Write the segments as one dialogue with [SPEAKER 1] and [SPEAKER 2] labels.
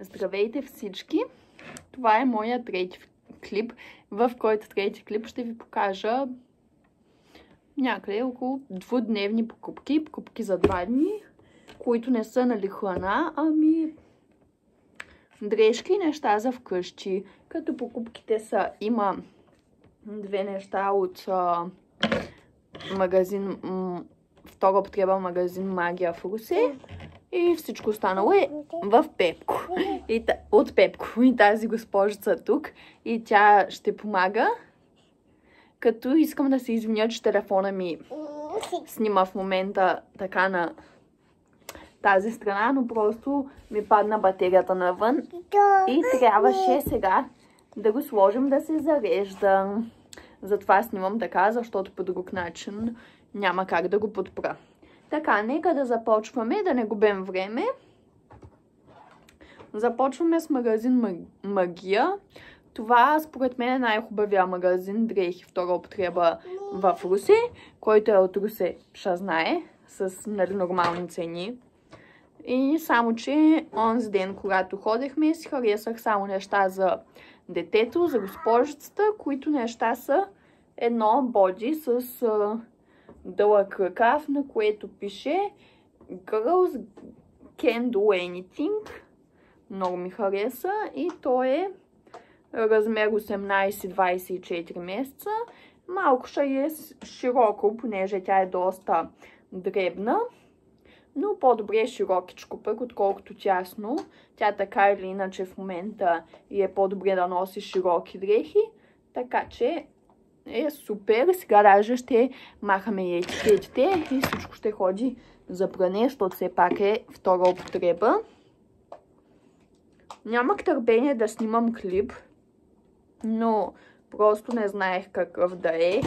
[SPEAKER 1] Здравейте всички! Това е моя трети клип, в който трети клип ще ви покажа някъде около двудневни покупки. Покупки за 2 дни, които не са нали храна, ами дрежки и неща за вкъщи. Като покупките са, има 2 неща от магазин, втора употреба магазин Магия в Русе. И всичко останало е в Пепко. От Пепко. И тази госпожица тук. И тя ще помага. Като искам да се извиня, че телефона ми снима в момента така на тази страна, но просто ми падна батерията навън. И трябваше сега да го сложим да се зарежда. Затова снимам така, защото по друг начин няма как да го подпра. Така, нека да започваме, да не губим време. Започваме с магазин Магия. Това според мен е най-хубавия магазин дрехи втора употреба в Русе, който е от Русе, ще знае, с нали, нормални цени. И само, че онзи ден, когато ходехме, си харесах само неща за детето, за госпожицата, които неща са едно боди с дълъг ръкав, на което пише Girls can do anything. Много ми хареса и то е размер 18-24 месеца. Малко ще е широко, понеже тя е доста дребна, но по-добре широкичко пък, отколкото тясно. Тя така или иначе в момента и е по-добре да носи широки дрехи, така че е супер. Сега даже ще махаме и етикетите и всичко ще ходи за пране, защото все пак е втора употреба. Нямах търпение да снимам клип, но просто не знаех какъв да е.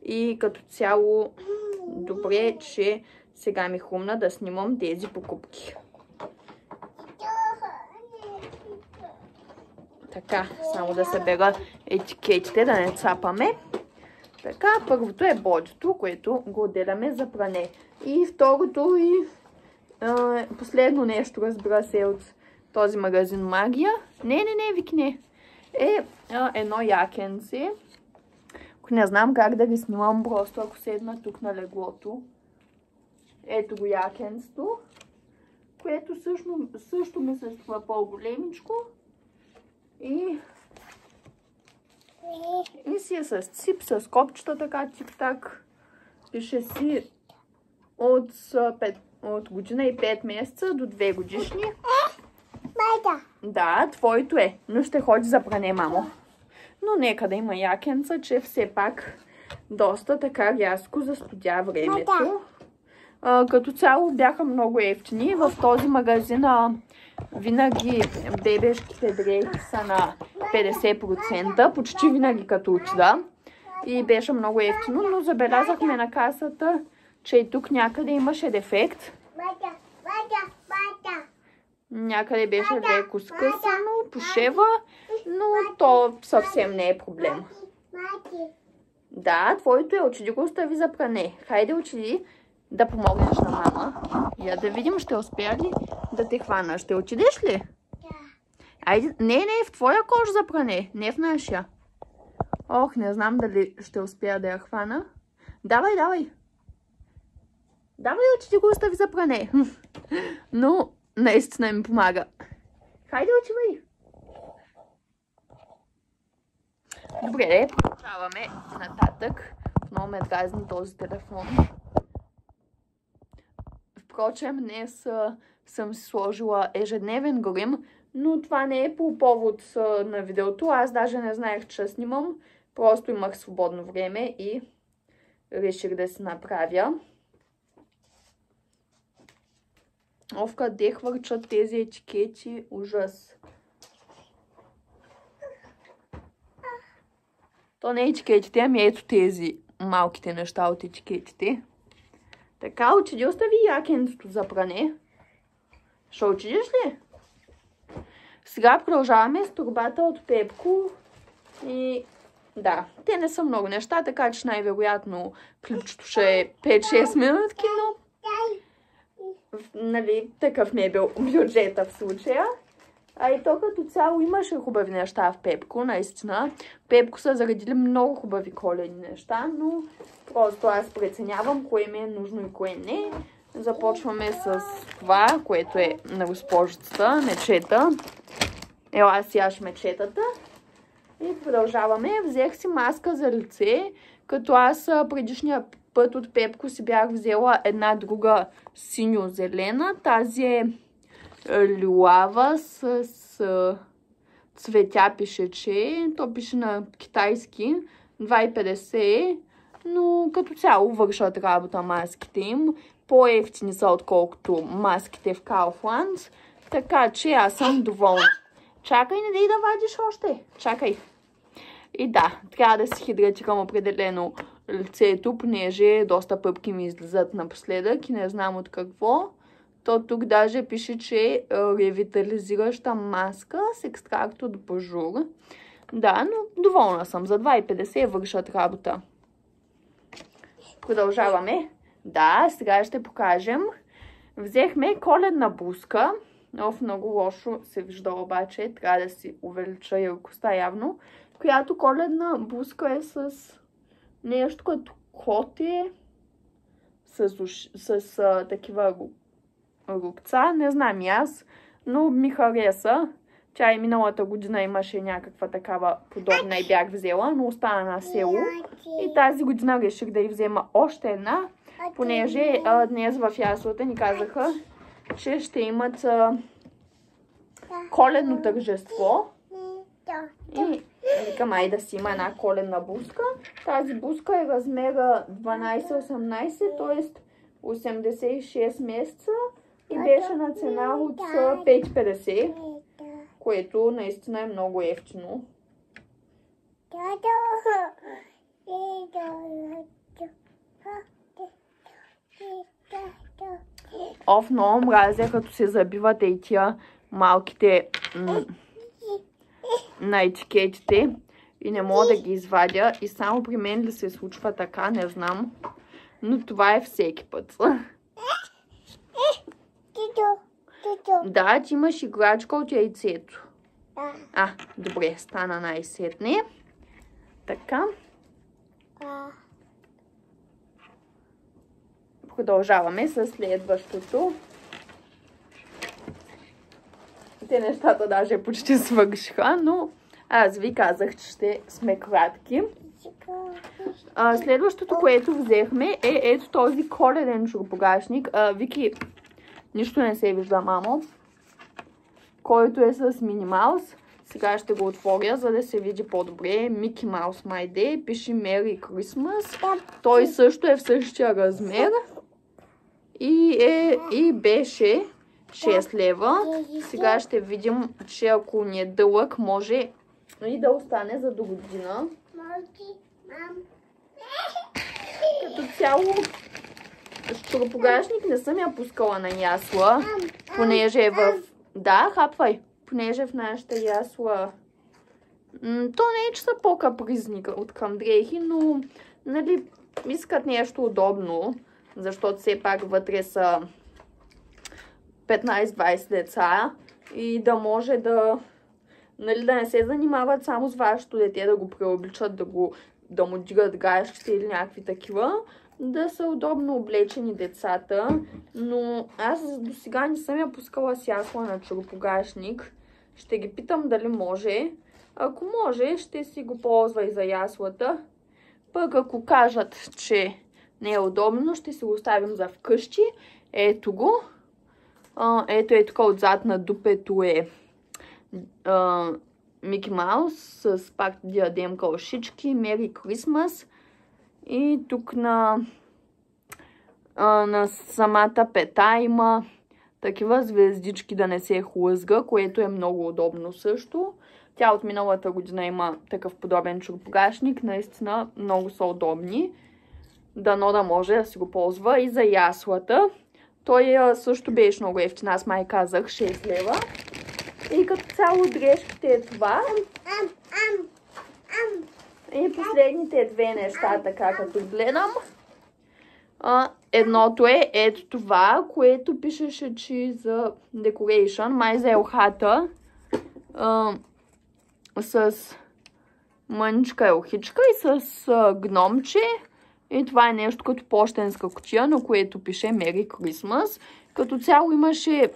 [SPEAKER 1] И като цяло добре, че сега ми хрумна да снимам тези покупки. Така, само да събера етикетите, да не цапаме. Така, първото е бодито, което го отделяме за пране. И второто и последно нещо, разбира се, от този магазин Магия. Не, Вики, не. Е едно якенце. Не знам как да ги снимам, просто ако седна тук на леглото. Ето го якенцето, което също ми се струва по-големичко. И си е с цип, с копчета, така тик-так. Пише си от година и 5 месеца до 2 годишни. Да, твоето е, но ще ходи за пране, мамо. Но нека да има якенца, че все пак доста така рязко застудя времето. Като цяло бяха много ефтини. В този магазин винаги бебешките дрехи са на 50%, почти винаги като отида. И беше много ефтино, но забелязахме на касата, че и тук някъде имаше дефект. Някъде беше леко скъсано, пошева, но то съвсем не е проблем. Да, твоето е, отиди го остави за пране. Хайде отиди да помогнеш на мама. Я да видим, ще успея ли да те хвана. Ще отидеш ли? Да. Айде, не, в твоя кош за пране, не в нашия. Ох, не знам дали ще успея да я хвана. Давай. Давай, отиди го остави за пране. Но наистина ми помага. Хайде, отивай. Добре, продължаваме нататък. Много ме дразни този телефон. Впрочем, днес съм си сложила ежедневен грим, но това не е по повод на видеото. Аз даже не знаех, че снимам. Просто имах свободно време и реших да се направя. Къде хвърчат тези етикети? Ужас. То не е етикетите, ами ето тези малките неща от етикетите. Така, отиди остави якенцето за пране. Ще отидеш ли? Сега продължаваме с торбата от Пепко. И да, те не са много неща, така че най-вероятно клипчето ще е 5-6 минутки, но нали, такъв ми е бил бюджета в случая. А и то като цяло имаше хубави неща в Пепко, наистина. Пепко са заредили много хубави коледни неща, но просто аз преценявам кое ми е нужно и кое не. Започваме с това, което е на госпожицата, мечета. Ела си яш мечетата. И продължаваме. Взех си маска за лице, като аз предишния път от Пепко си бях взела една друга синьо-зелена. Тази е лилава с цветя пише, че то пише на китайски, 2,50, но като цяло вършат работа маските им. По-евтини са отколкото маските в Kaufland, така че аз съм доволна. Чакай, не дай да вадиш още. Чакай. И да, трябва да си хидратирам определено лицето, понеже доста пъпки ми излизат напоследък и не знам от какво. То тук даже пише, че ревитализираща маска с екстракт от бажур. Да, но доволна съм. За 2,50 вършат работа. Продължаваме. Да, сега ще покажем. Взехме коледна блузка. Много лошо се вижда обаче. Трябва да си увелича яркостта явно. Която коледна блузка е с нещо като коте. С такива рубца. Не знам и аз, но ми хареса. Тя и миналата година имаше някаква такава подобна и бях взела, но остана на село. И тази година реших да й взема още една, понеже днес в яслата ни казаха, че ще имат коледно тържество. И викам, ай да си има една коледна блузка. Тази блузка е размера 12-18, т.е. 86 месеца. И беше на цена от 5,50, което наистина е много евтино. Много мразя, като се забивате и тия малките на етикетите и не мога да ги извадя. И само при мен ли се случва така, не знам. Но това е всеки път. Да, ти имаш играчка от яйцето. Добре, стана най-сетне. Така. Продължаваме с следващото. Те нещата даже почти свършиха, но аз ви казах, че ще сме кратки. Следващото, което взехме е ето този коледен чорбогашник. Вики, нищо не се вижда, мамо. Който е с Мини Маус. Сега ще го отворя, за да се види по-добре. Мики Маус My Day. Пише Merry Christmas. Той също е в същия размер. И беше 6 лева. Сега ще видим, че ако ни е дълъг, може и да остане за до година. Като цяло чорбогашник не съм я пускала на ясла, понеже е в... Да, хапвай. Понеже в нашата ясла... То не е, че са по-капризни от към дрехи, но нали, искат нещо удобно, защото все пак вътре са 15-20 деца и да може да... Нали, да не се занимават само с вашето дете, да го преобличат, да му дигат гащите или някакви такива, да са удобно облечени децата, но аз до сега не съм я пускала с ясла на чорбогашник. Ще ги питам дали може. Ако може, ще си го ползва и за яслата. Пък ако кажат, че не е удобно, ще си го оставим за вкъщи. Ето го. Ето е тук отзад на дупето е Мики Маус с пак диадемка ушички, Merry Christmas. И тук на самата пета има такива звездички да не се хлъзга, което е много удобно също. Тя от миналата година има такъв подобен чорбогашник, наистина много са удобни. Дано да може да си го ползва и за яслата. Той също беше много ефтин, аз май казах 6 лева. И като цяло дрежките е това. И последните две неща, така като гледам. Едното е ето това, което пишеше, че за decoration, май за елхата. с мъничка елхичка и с гномче. И това е нещо като пощенска кутия, на което пише Merry Christmas. Като цяло имаше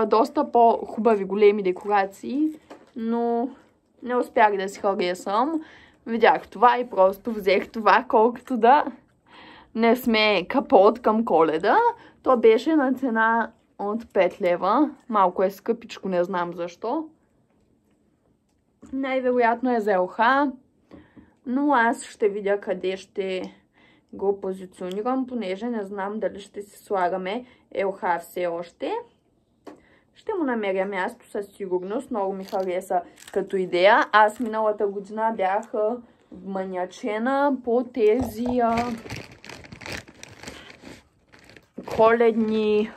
[SPEAKER 1] доста по-хубави големи декорации, но не успях да си харесам. Видях това и просто взех това, колкото да не сме капот към Коледа. То беше на цена от 5 лева. Малко е скъпичко, не знам защо. Най-вероятно е за ЛХ, но аз ще видя къде ще го позиционирам, понеже не знам дали ще си слагаме ЛХ все още. Ще му намеря място със сигурност. Много ми хареса като идея. Аз миналата година бях вманячена по тези коледни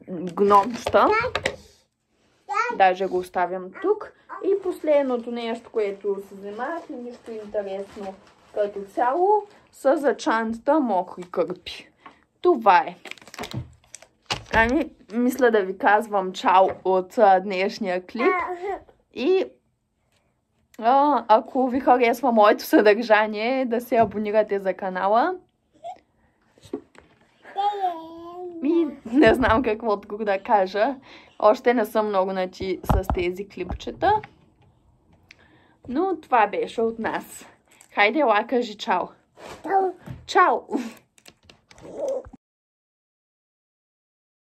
[SPEAKER 1] гномчета. Даже го оставям тук. И последното нещо, което се вземах, и нищо интересно като цяло, са за чантата мокри кърпи. Това е. Ами, мисля да ви казвам чао от днешния клип. И ако ви харесва моето съдържание, да се абонирате за канала. И не знам какво друго да кажа. Още не съм много начи с тези клипчета. Но това беше от нас. Хайде, ела, кажи чао. Чао! Чао!